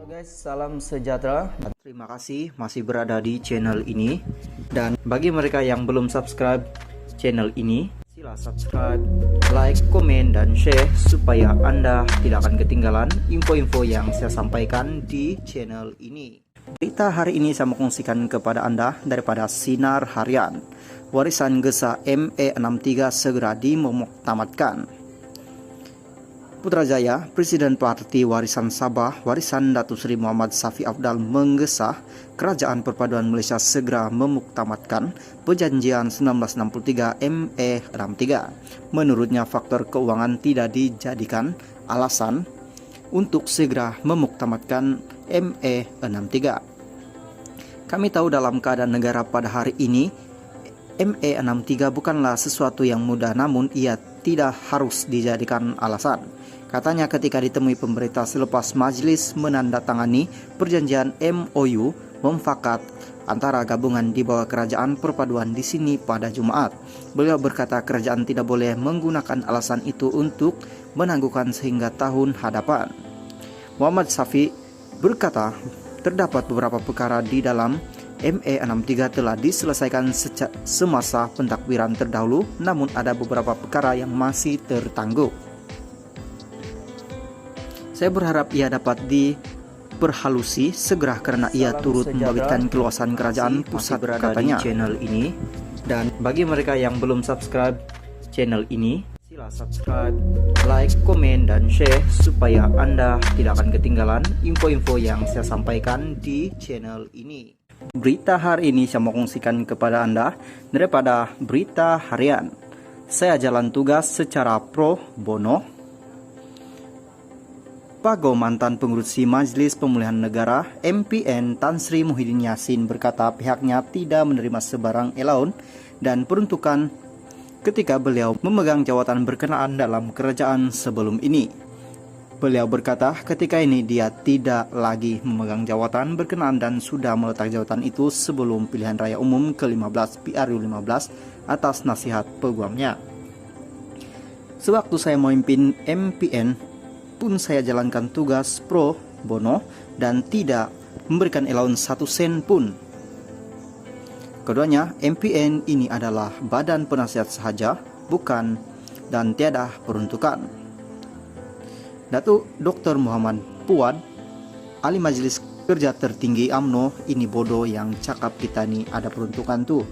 Halo guys, salam sejahtera. Terima kasih masih berada di channel ini. Dan bagi mereka yang belum subscribe channel ini, sila subscribe, like, komen, dan share supaya Anda tidak akan ketinggalan info-info yang saya sampaikan di channel ini. Berita hari ini saya mau kongsikan kepada Anda daripada Sinar Harian. Warisan Gesa ME63 segera dimuktamadkan. Putrajaya, Presiden Parti Warisan Sabah, Warisan Datuk Seri Muhammad Safi Afdal menggesa Kerajaan Perpaduan Malaysia segera memuktamadkan Perjanjian 1963 ME63. Menurutnya, faktor keuangan tidak dijadikan alasan untuk segera memuktamadkan ME63. Kami tahu dalam keadaan negara pada hari ini, ME63 bukanlah sesuatu yang mudah, namun ia tidak harus dijadikan alasan. Katanya ketika ditemui pemerintah selepas majlis menandatangani perjanjian MOU mufakat antara gabungan di bawah Kerajaan Perpaduan di sini pada Jumat. Beliau berkata kerajaan tidak boleh menggunakan alasan itu untuk menangguhkan sehingga tahun hadapan. Muhammad Safi berkata terdapat beberapa perkara di dalam ME63 telah diselesaikan semasa pentakbiran terdahulu, namun ada beberapa perkara yang masih tertangguh. Saya berharap ia dapat diperhalusi segera karena ia turut membagikan keluasan kerajaan pusat, katanya. Di channel ini, dan bagi mereka yang belum subscribe channel ini, sila subscribe, like, komen, dan share supaya Anda tidak akan ketinggalan info-info yang saya sampaikan di channel ini. Berita hari ini saya mau kongsikan kepada Anda daripada Berita Harian. Saya jalan tugas secara pro bono. Pago mantan pengurusi Majelis Pemulihan Negara MPN Tan Sri Muhyiddin Yassin berkata pihaknya tidak menerima sebarang allowance dan peruntukan ketika beliau memegang jawatan berkenaan dalam kerajaan sebelum ini. Beliau berkata ketika ini dia tidak lagi memegang jawatan berkenaan dan sudah meletak jawatan itu sebelum pilihan raya umum ke-15 PRU15 atas nasihat peguamnya. Sewaktu saya memimpin MPN pun saya jalankan tugas pro bono dan tidak memberikan allowance 1 sen pun. Keduanya, MPN ini adalah badan penasihat sahaja, bukan dan tiada peruntukan. Datuk Dr. Muhammad Puad, ahli Majlis Kerja Tertinggi UMNO, ini bodoh yang cakap kita ni ada peruntukan tu.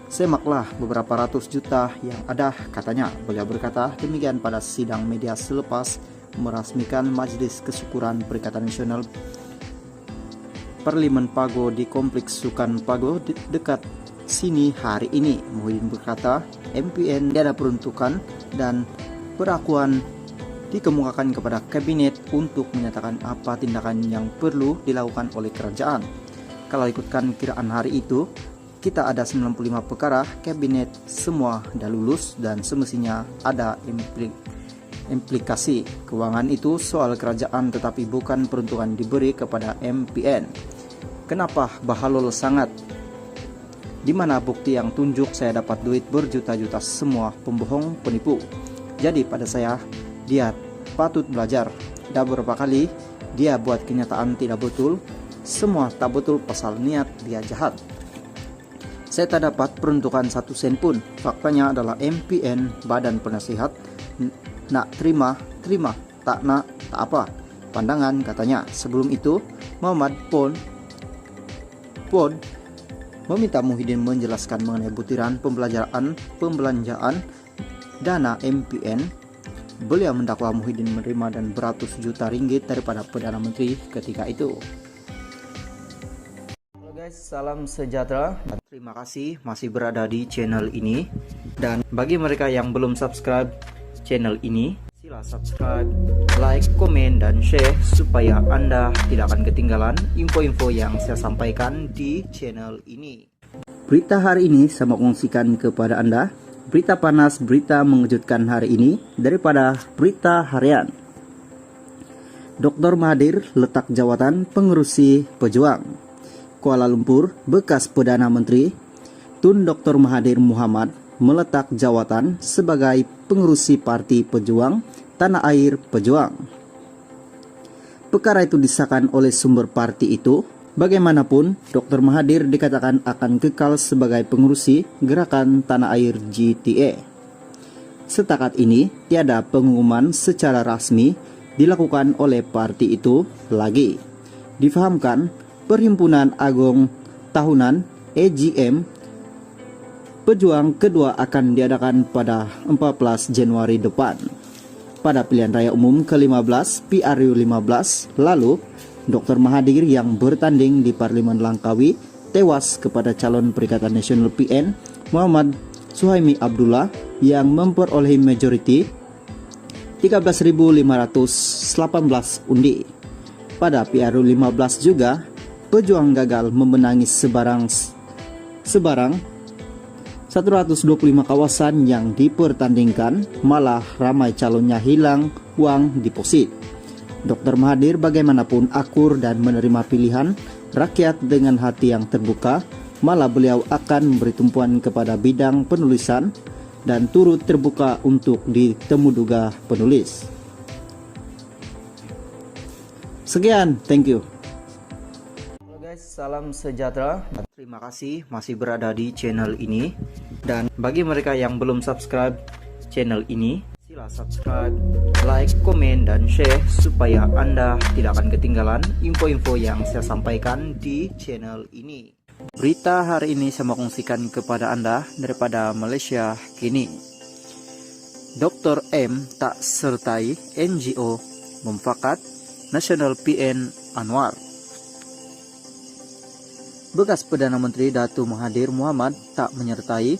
Semaklah beberapa ratus juta yang ada, katanya. Beliau berkata demikian pada sidang media selepas merasmikan Majlis Kesyukuran Perikatan Nasional Parlimen Pago di Kompleks Sukan Pago dekat sini hari ini. Muhyiddin berkata MPN tiada peruntukan dan perakuan dikemukakan kepada kabinet untuk menyatakan apa tindakan yang perlu dilakukan oleh kerajaan. Kalau ikutkan kiraan hari itu, kita ada 95 perkara, kabinet semua dah lulus dan semestinya ada implikasi keuangan itu soal kerajaan tetapi bukan peruntukan diberi kepada MPN. Kenapa bahalol sangat? Di mana bukti yang tunjuk saya dapat duit berjuta-juta? Semua pembohong, penipu. Jadi pada saya dia patut belajar. Dah beberapa kali dia buat kenyataan tidak betul. Semua tak betul pasal niat dia jahat. Saya tak dapat peruntukan 1 sen pun. Faktanya adalah MPN badan penasihat. Nak terima, tak nak, tak apa. Pandangan, katanya. Sebelum itu, Muhammad Pod meminta Muhyiddin menjelaskan mengenai butiran pembelanjaan dana MPN. Beliau mendakwa Muhyiddin menerima dan beratus juta ringgit daripada Perdana Menteri ketika itu. Halo guys, salam sejahtera. Terima kasih masih berada di channel ini. Dan bagi mereka yang belum subscribe channel ini, sila subscribe, like, komen, dan share supaya Anda tidak akan ketinggalan info-info yang saya sampaikan di channel ini. Berita hari ini saya mau kongsikan kepada Anda berita panas, berita mengejutkan hari ini daripada Berita Harian. Dr. Mahathir letak jawatan pengurusi pejuang. Kuala Lumpur, bekas Perdana Menteri Tun Dr. Mahathir Mohamad meletak jawatan sebagai pengurusi Parti Pejuang Tanah Air Pejuang. perkara itu disahkan oleh sumber parti itu. Bagaimanapun, Dr. Mahathir dikatakan akan kekal sebagai pengurusi gerakan Tanah Air GTA. Setakat ini, tiada pengumuman secara rasmi dilakukan oleh parti itu lagi. Difahamkan, Perhimpunan Agung Tahunan (EGM) Pejuang kedua akan diadakan pada 14 Januari depan. Pada pilihan raya umum ke-15 PRU 15 lalu, Dr. Mahathir yang bertanding di Parlemen Langkawi tewas kepada calon Perikatan Nasional PN Muhammad Suhaimi Abdullah yang memperoleh majority 13.518 undi. Pada PRU 15 juga, pejuang gagal memenangi sebarang 125 kawasan yang dipertandingkan, malah ramai calonnya hilang uang deposit. Dr. Mahathir bagaimanapun akur dan menerima pilihan rakyat dengan hati yang terbuka, malah beliau akan memberi tumpuan kepada bidang penulisan dan turut terbuka untuk ditemuduga penulis. Sekian, thank you. Halo guys, salam sejahtera. Terima kasih masih berada di channel ini. Dan bagi mereka yang belum subscribe channel ini, sila subscribe, like, komen, dan share supaya Anda tidak akan ketinggalan info-info yang saya sampaikan di channel ini. Berita hari ini saya mau kongsikan kepada Anda daripada Malaysia kini. Dr. M tak sertai NGO memfakat Nasional PN Anwar. Bekas Perdana Menteri Datuk Mahathir Mohamad tak menyertai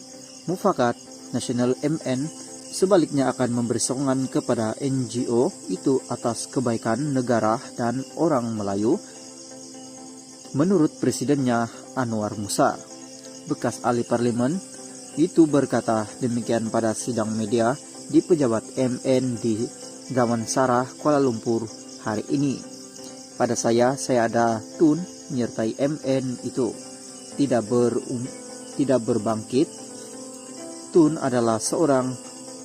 mufakat Nasional MN, sebaliknya akan memberi sokongan kepada NGO itu atas kebaikan negara dan orang Melayu. Menurut presidennya Anwar Musa, bekas ahli parlimen itu berkata demikian pada sidang media di Pejabat MN di Damansara, Kuala Lumpur hari ini. Pada saya ada Tun menyertai MN itu tidak berbangkit. Tun adalah seorang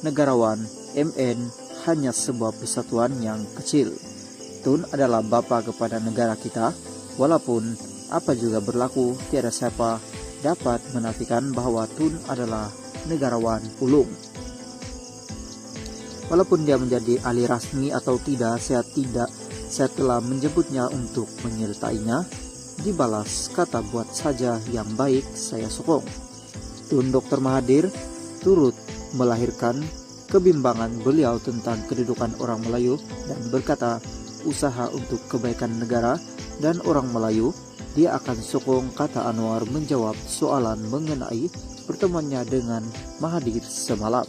negarawan, MN hanya sebuah persatuan yang kecil. Tun adalah bapa kepada negara kita. Walaupun apa juga berlaku, tiada siapa dapat menafikan bahwa Tun adalah negarawan ulung. Walaupun dia menjadi ahli rasmi atau tidak, saya telah menyebutnya untuk menyertainya. Dibalas kata buat saja yang baik, saya sokong. Tun Dr. Mahathir turut melahirkan kebimbangan beliau tentang kedudukan orang Melayu dan berkata usaha untuk kebaikan negara dan orang Melayu dia akan sokong, kata Anwar menjawab soalan mengenai pertemuannya dengan Mahathir semalam.